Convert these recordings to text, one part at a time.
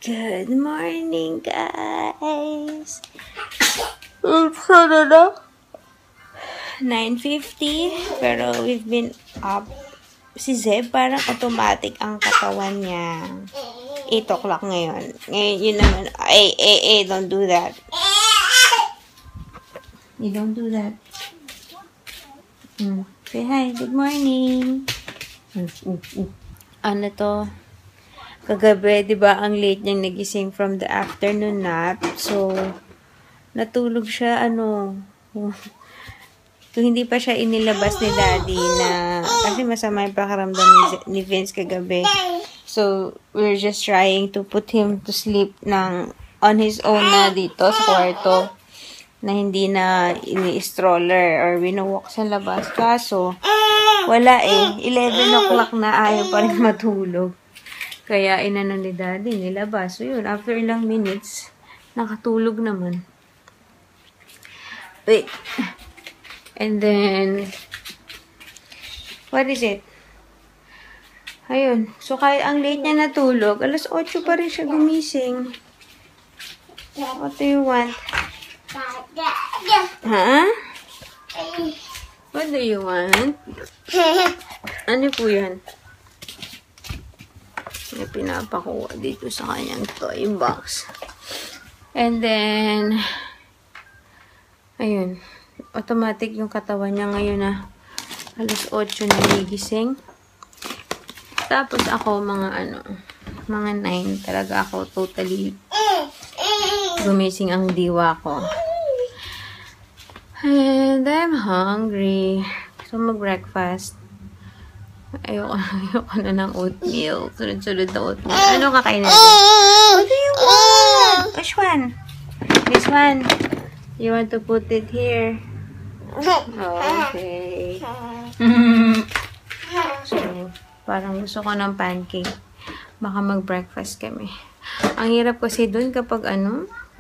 Good morning, guys. It's na 9:50, pero we've been up. Si Zeb, parang automatic ang katawan niya. 8 o'clock ngayon. Ngayon, yun naman. Don't do that. You don't do that. Say hi. Good morning. Ano to? Kagabi, di ba, ang late niyang nagising from the afternoon nap. So, natulog siya, kung hindi pa siya inilabas ni Daddy na, kasi masama yung pakiramdam ni Vince kagabi. So, we're just trying to put him to sleep on his own na dito sa kwarto, na hindi na ini-stroller or winowalk sa labas. Kaso, wala 11 o'clock na ayaw pa rin matulog. Kaya inano ni Daddy, nilabas. So yun, after ilang minutes, nakatulog naman. Wait. And then, what is it? Ayun. So, kaya ang late niya natulog, 8:00 pa rin siya gumising. What do you want? Ha? What do you want? Ano po yan? May pinapakuha dito sa kanyang toy box. And then, ayun. Automatic yung katawan niya ngayon na 8:00 na nagising. Tapos ako, mga 9 talaga ako totally gumising ang diwa ko. And I'm hungry. So, mag-breakfast. Ayoko na ng oatmeal. Sunod-sunod na oatmeal. Ano kakain natin? What do you want? Which one? This one. You want to put it here? Okay. So, parang gusto ko ng pancake. Baka mag-breakfast kami. Ang hirap kasi dun kapag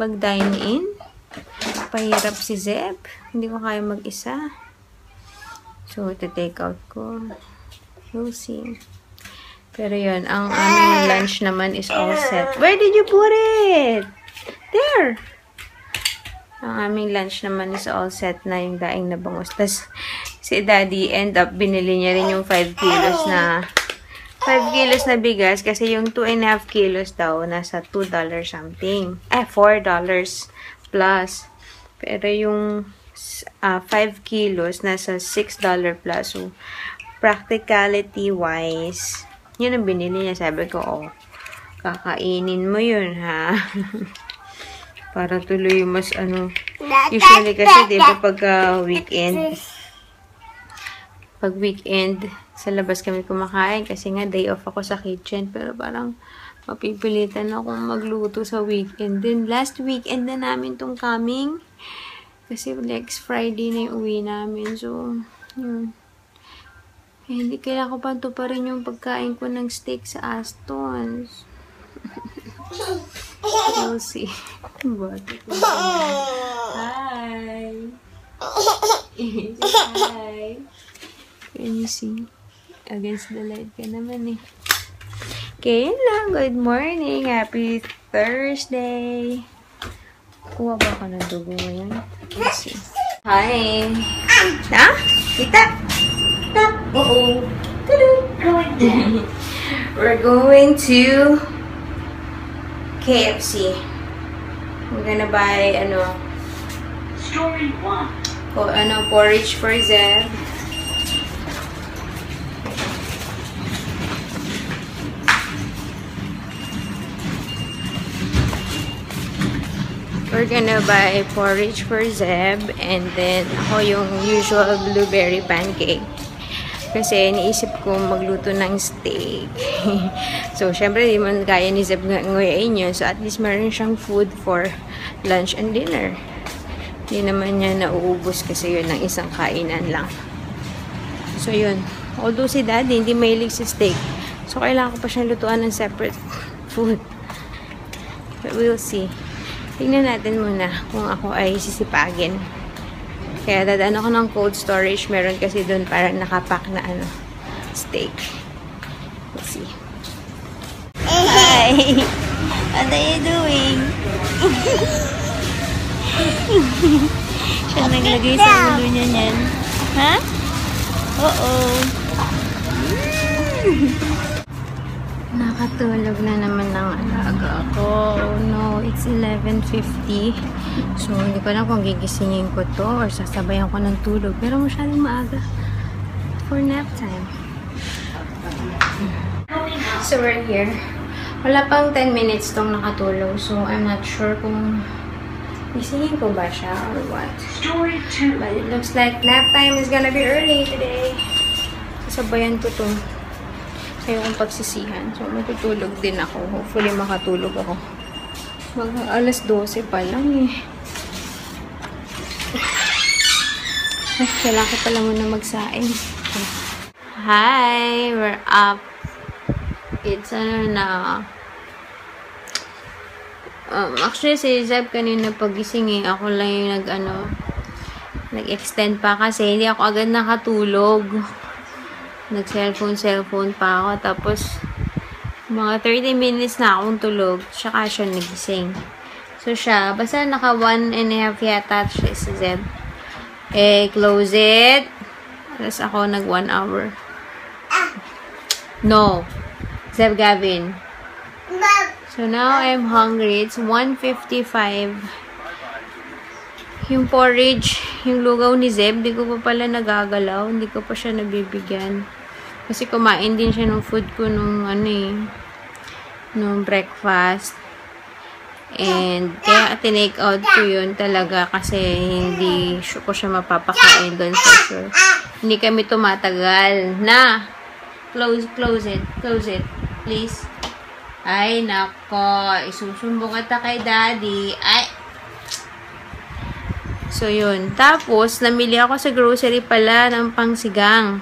pag dine-in. Pahirap si Zeb. Hindi ko kaya mag-isa. So, ito-take out ko. We'll see. Pero yun, ang aming lunch naman is all set. Where did you put it? There! Ang aming lunch naman is all set na yung daing na bangus. Tapos, si Daddy end up, binili niya rin yung 5 kilos na bigas. Kasi yung 2.5 kilos daw, nasa $2 something. $4 plus. Pero yung 5 kilos, nasa $6 plus. So, practicality-wise, yun ang binili niya. Sabi ko, kakainin mo yun, ha? Para tuloy mas, usually kasi, di ba, pag weekend, sa labas kami kumakain, kasi nga, day off ako sa kitchen, pero parang, mapipilitan akong magluto sa weekend. Then, last weekend na namin tong coming, kasi next Friday na yung uwi namin, so, yun. Hindi kailangan ko pa tuparin yung pagkain ko ng steak sa Aston's. We'll see. Hi! Hi! Can you see? Against the light ka naman Okay, yun lang. Good morning. Happy Thursday. Kuha ba ka ng dugo ngayon? Let's see. Hi! Ha? Kita? Uh-oh. We're going to KFC. We're gonna buy, Story 1. Porridge for Zeb. We're gonna buy porridge for Zeb, and then ako yung usual blueberry pancake. Kasi iniisip ko magluto ng steak. So, syempre, di man kaya ni Zeb ngayon yun. So, at least meron siyang food for lunch and dinner. Hindi naman niya nauubos kasi yun ng isang kainan lang. So, yun. Although si Daddy hindi mahilig sa steak. So, kailangan ko pa siyang lutuan ng separate food. But we'll see. Tingnan natin muna kung ako ay sisipagin. Kaya dadaan ako ng cold storage. Meron kasi doon parang nakapack na steak. Let's see. Hi! What are you doing? Siya naglagay sa ulo niya niyan. Ha? Oo. Nakatulog na naman ng alaga ko. Oh no, it's 11:50. So, hindi ko alam kung gigisingin ko to or sasabayan ko ng tulog. Pero masyadong maaga for nap time. So, we're here. Wala pang 10 minutes tong nakatulog. So, I'm not sure kung gisingin ko ba siya or what. Story 2. But it looks like nap time is gonna be early today. Sasabayan ko to. Ayaw kong pagsisihan. So, matutulog din ako. Hopefully, makatulog ako. Alas 12 pa lang eh. Ay, kailangan ko pala muna magsain. Hi! We're up. It's actually, si Zeb kanina pagising eh. Ako lang yung nag-extend pa kasi hindi ako agad nakatulog. Nag-cellphone pa ako. Tapos, mga 30 minutes na akong tulog. Tsaka siya nagising. So, siya, basta naka 1.5 yata siya si Zeb. Eh, close it. Tapos ako nag 1 hour. No. Zeb Gavin. So, now I'm hungry. It's 1:55. Yung porridge, yung lugaw ni Zeb, di ko pa pala nagagalaw. Hindi ko pa siya nabibigyan. Kasi kumain din siya ng food ko nung nung breakfast. And kaya tinake out ko yun talaga kasi hindi ko siya mapapakain doon for sure. Hindi kami tumatagal. Na! Close it. Close it. Please. Ay, nako. Isusumbong kita kay daddy. Ay! So, yun. Tapos, namili ako sa grocery pala ng pangsigang.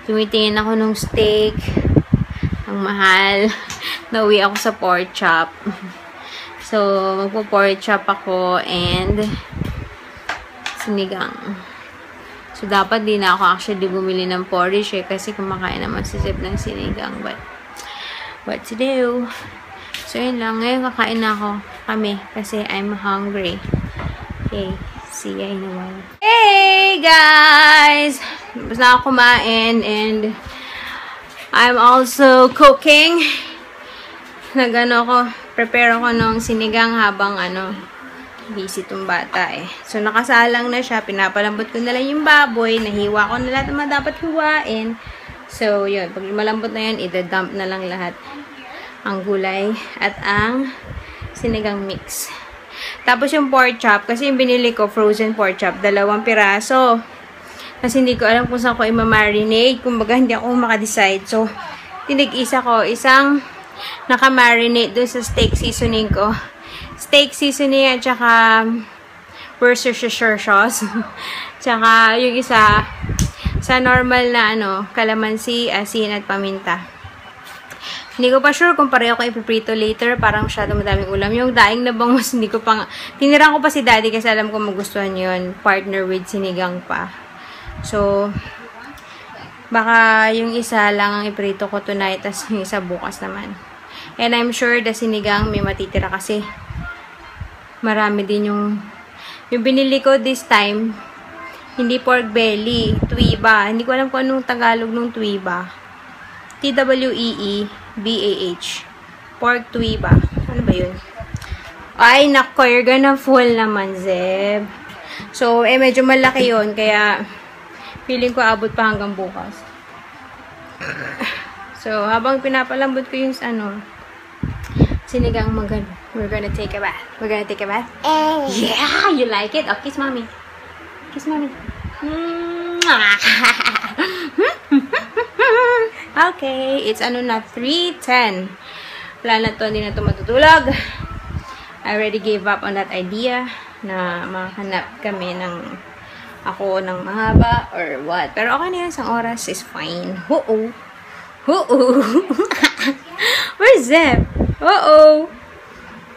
Tumitingin ako ng steak. Ang mahal. Nauwi ako sa pork chop. So, magpo-pork chop ako and sinigang. So, dapat di na ako actually bumili ng porridge eh, kasi kumakain naman si Zeb ng sinigang. But, what to do? So, yun lang. Ngayon, kakain na kami kasi I'm hungry. Okay, see ya in a while. Hey guys! Tapos na ako kumain and I'm also cooking. Prepare ako ng sinigang habang busy tong bata eh. So nakasalang na siya, pinapalambot ko na lang yung baboy, nahiwa ko na lahat ng dapat hiwain. So yun, pag malambot na yun, i-dump na lang lahat ang gulay at ang sinigang mix. Tapos yung pork chop, kasi yung binili ko, frozen pork chop, 2 piraso. Kasi hindi ko alam kung saan ko i-marinate. Kumbaga, hindi ako makadecide. So, tinig-isa ko, isang naka-marinate doon sa steak seasoning ko. Steak seasoning at saka Worcestershire sauce. Tsaka yung isa, sa normal na kalamansi, asin at paminta. Hindi ko pa sure kung pareho ko ipiprito later. Parang masyadong madaming ulam. Yung daing na bangus, hindi ko pa tinirang ko pa si daddy kasi alam ko magustuhan yun. Partner with sinigang pa. So, baka yung isa lang ang iprito ko tonight, tas yung isa bukas naman. And I'm sure the sinigang may matitira kasi marami din yung binili ko this time. Hindi pork belly, tuiba. Hindi ko alam kung anong Tagalog ng tuiba. T-W-E-E-B-A-H. Pork tuiba. Ano ba yun? Ay, nako, you're gonna full naman, Zeb. So, medyo malaki yun. Kaya, feeling ko abot pa hanggang bukas. So, habang pinapalambot ko yung sinigang we're gonna take a bath. We're gonna take a bath? Yeah! You like it? Oh, kiss mommy. Kiss mommy. Okay, it's na 3:10. Wala na to, hindi na to matutulog. I already gave up on that idea na makahanap kami ng mahaba or what. Pero okay na yun, isang oras is fine. Oo. Where's Zeb?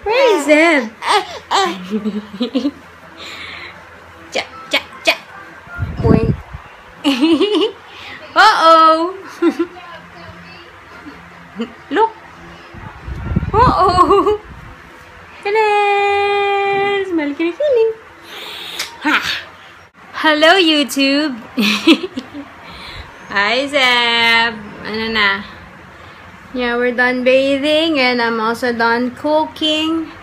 Where is Zeb? Cha. Boing. Look. Hello, YouTube! Hi, Zeb! Ano na? Yeah, we're done bathing and I'm also done cooking.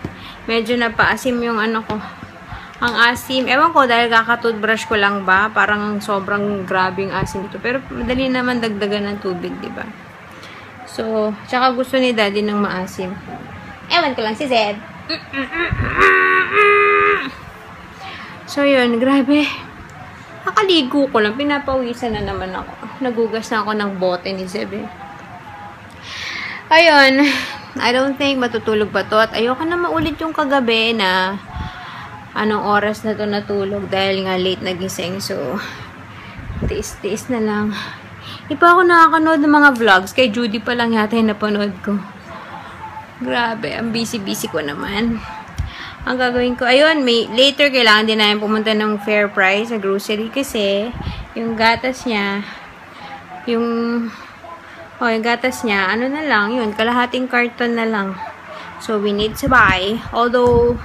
Medyo napaasim yung ano ko. Ang asim. Ewan ko dahil kakatoothbrush ko lang ba? Parang sobrang grabing asim ito. Pero madali naman dagdagan ng tubig, diba? So, tsaka gusto ni Daddy ng maasim. Ewan ko lang si Zeb. So, yun. Grabe. Nakaligo ko lang. Pinapawisan na naman ako. Nagugas na ako ng bote ni Zeb eh. Ayun. I don't think matutulog pa to. At ayoko na maulit yung kagabi na anong oras na to natulog dahil nga late nagising. So, tiis-tiis na lang. Di pa ako nakakanood ng mga vlogs. Kay Judy pa lang yata yung napanood ko. Grabe. Ang busy-busy ko naman. Ang gagawin ko, ayun, later kailangan din namin pumunta ng fair price sa grocery kasi yung gatas niya, yung gatas niya, ano na lang, yun, kalahating carton na lang. So, we need to buy. Although,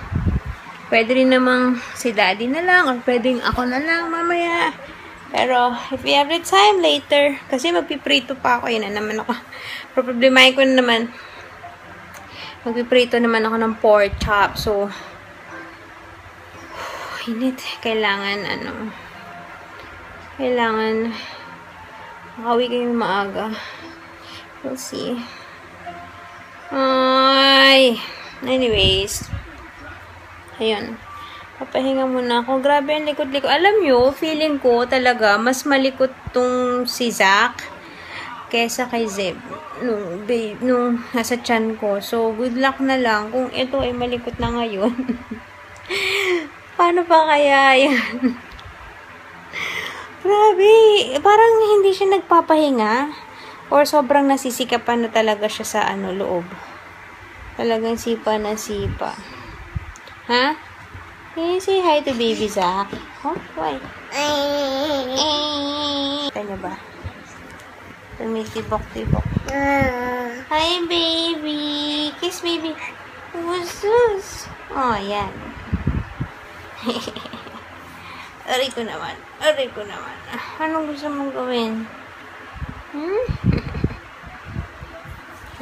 pwede rin namang si Daddy na lang or pwedeng ako na lang mamaya. Pero, if we have the time later, kasi magpiprito pa ako, yun na naman ako. Problemahin ko na naman. Magpiprito naman ako ng pork chop. So, init. Kailangan makawi kayo maaga. We'll see. Ay. Anyways. Ayun. Papahinga muna ako. Grabe ang likod-likod. Alam nyo, feeling ko talaga, mas malikot tong si Zach kesa kay Zeb. Nung nasa tiyan ko. So, good luck na lang kung ito ay malikot na ngayon. Paano pa kaya yan? Grabe. Parang hindi siya nagpapahinga. Or sobrang nasisikapan na talaga siya sa loob. Talagang sipa na sipa. Ha? Can you say hi to baby Zach? Oh, why? Kanya ba? Tumitibok-tibok. Hi, baby. Kiss, baby. What's this? Oh, yan. Aray ko naman. Anong gusto mong gawin?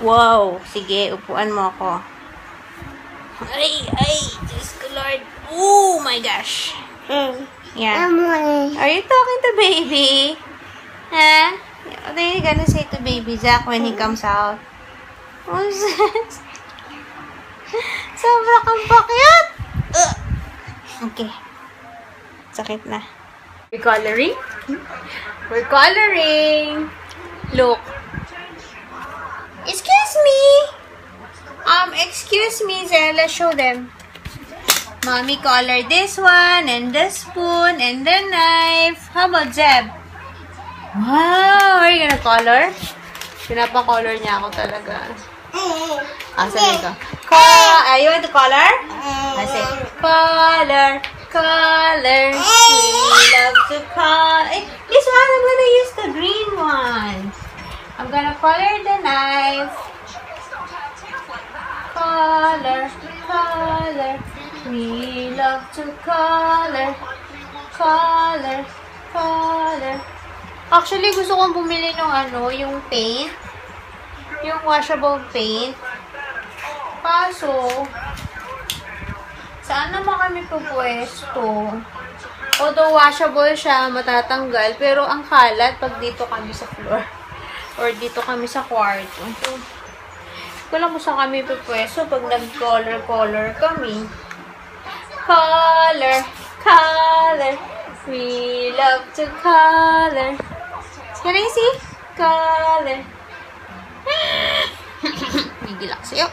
Wow. Sige, upuan mo ako. Ay, Diyos ko, Lord. Oh my gosh. Yeah. Are you talking to baby? Huh? What are you gonna say to baby Zach when he comes out? What's this? Sobra kang pakyat. Okay. Sakit na. We're coloring? We're coloring. Look. Excuse me. Excuse me, Zella. Show them. Mommy colored this one, and the spoon, and the knife. How about Zeb? Wow! Are you gonna color? Pinapa-color niya ako talaga. Saan ito? You want to color? Say, color. We love to color. This one, I'm gonna use the green one. I'm gonna color the knife. Color. We love to color. Actually, gusto kong bumili ng yung paint. Yung washable paint. Kaso, saan naman kami pupwesto? Although washable siya, matatanggal. Pero ang kalat pag dito kami sa floor. Or dito kami sa kwarto. So, wala mo saan kami pupwesto pag nag-color kami. Color. We love to color. Can I see? Color. Gigilak sa'yo.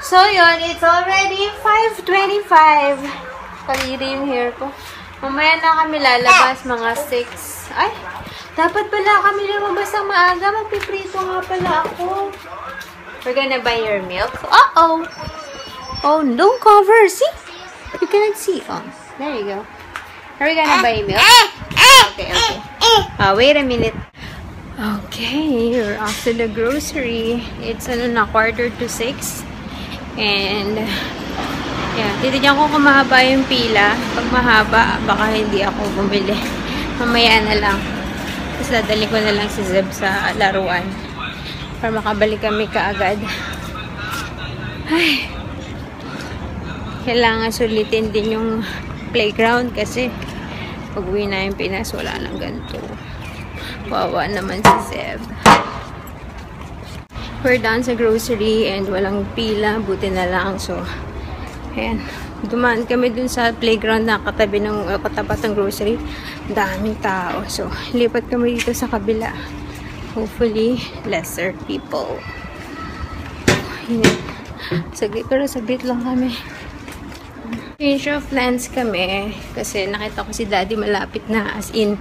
So, yun. It's already 5:25. Kaliri yung hair ko. Mamaya na kami lalabas, mga 6. Ay, dapat pala kami lumabas ng maaga. Magpiprito nga pala ako. We're gonna buy your milk. Uh-oh. Oh, don't cover. See? You cannot see. Oh, there you go. Are we gonna buy milk? Okay. Wait a minute. Okay, we're off to the grocery. It's 5:45. And Yan. Titignan ko kung mahaba yung pila. Pag mahaba, baka hindi ako bumili. Mamaya na lang. Tapos dadali ko na lang si Zeb sa laruan. Para makabalik kami kaagad. Ay. Kailangan sulitin din yung playground kasi pag uwi na yung Pinas, wala nang ganito. Wawa naman si Zeb. We're done sa grocery and walang pila. Buti na lang. So, ayan. Dumaan kami dun sa playground na katabi ng katapat ng grocery. Daming tao. So, lipat kami dito sa kabila. Hopefully, lesser people. Saglit lang kami. Change of plans kami. Kasi nakita ko si Daddy malapit na. As in,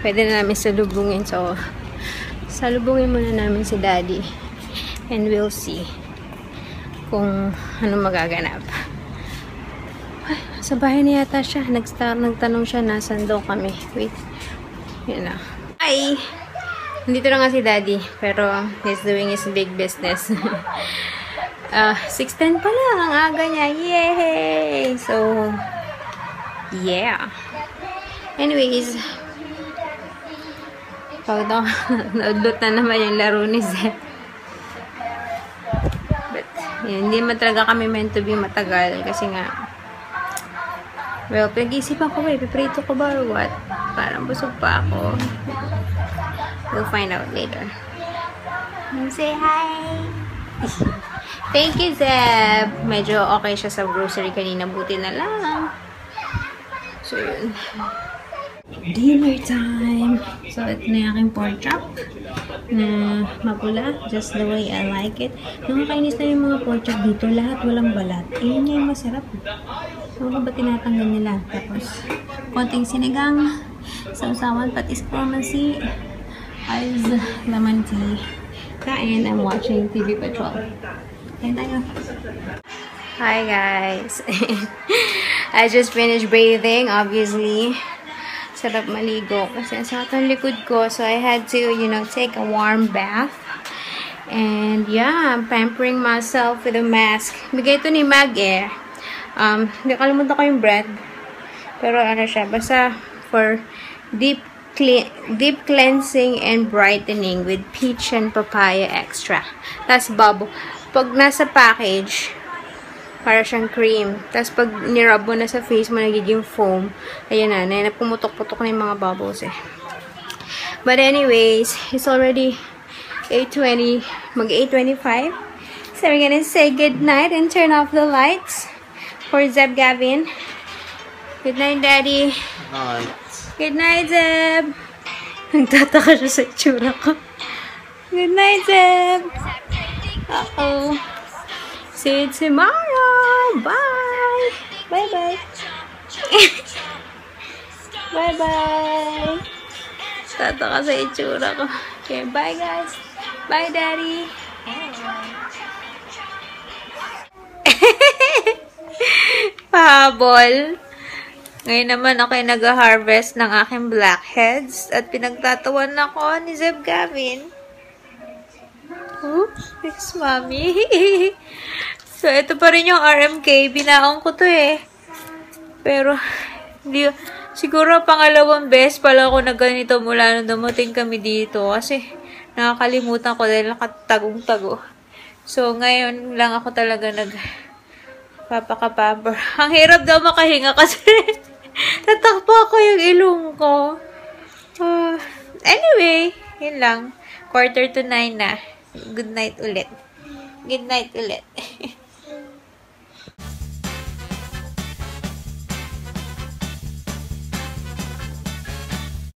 pwede na namin salubungin. So, salubungin muna namin si Daddy. And we'll see kung ano magaganap. Ay, sa bahay na yata siya. Nagtanong siya nasan daw kami. Wait. Yan na. Ay! Dito na nga si Daddy. Pero he's doing his big business. 6:10 pa lang. Ang aga niya. Yay! So, yeah. Anyways, naudlot na naman yung laro ni Zeb. Yan, hindi man talaga kami meant to be matagal kasi nga well, pinag-iisipan ko piprito ko ba or what? Parang busog pa ako. We'll find out later. Say hi! Thank you, Zeb! Medyo okay siya sa grocery kanina. Buti na lang. So, yun. Dinner time! So, ito na yung aking pork chop na mapula, just the way I like it. Nakakainis na yung mga pork chop dito, lahat walang balat. Yun yung masarap. So, ba tinatanggal nila? Tapos, konting sinigang, sausawan, patis calamansi, ice, lemon tea. Kain, I'm watching TV Patrol. Kain tayo. Hi guys! I just finished bathing, obviously. Sarap maligo kasi ang sakit ng likod ko. So, I had to, you know, take a warm bath. And, yeah, I'm pampering myself with a mask. Bigay ito ni Mag eh. Nakalimutan ko yung brand. Pero, ano siya, basta for deep cleansing and brightening with peach and papaya extra. Tapos, bubble. Pag nasa package, para siyang cream. Tapos, pag nirub mo na sa face mo, nagiging foam. Ayan na, pumutok-putok na yung mga bubbles eh. But anyways, it's already 8:20, mag-8:25. So, we're gonna say good night and turn off the lights for Zeb Gavin. Good night, Daddy. Night. Good night, Zeb. Nagtataka siya sa itsura ko. Good night, Zeb. Uh-oh. See you tomorrow. Bye. Bye-bye. Bye-bye. Tataka sa itsura ko. Okay, bye guys. Bye, Daddy. Pahabol. Ngayon naman ako ay nag-harvest ng aking blackheads at pinagtatawan ako ni Zeb Gavin. Oh, thanks, Mommy. So, ito pa rin yung RMK. Binaon ko to eh. Pero, hindi, siguro pangalawang beses pala ako na ganito mula nung dumating kami dito. Kasi, nakakalimutan ko dahil nakatagong-tago. So, ngayon lang ako talaga nagpapakapamper. Ang hirap daw makahinga kasi tatakpo ako yung ilong ko. Anyway, yun lang. 8:45 na. Good night ulit. Good night ulit.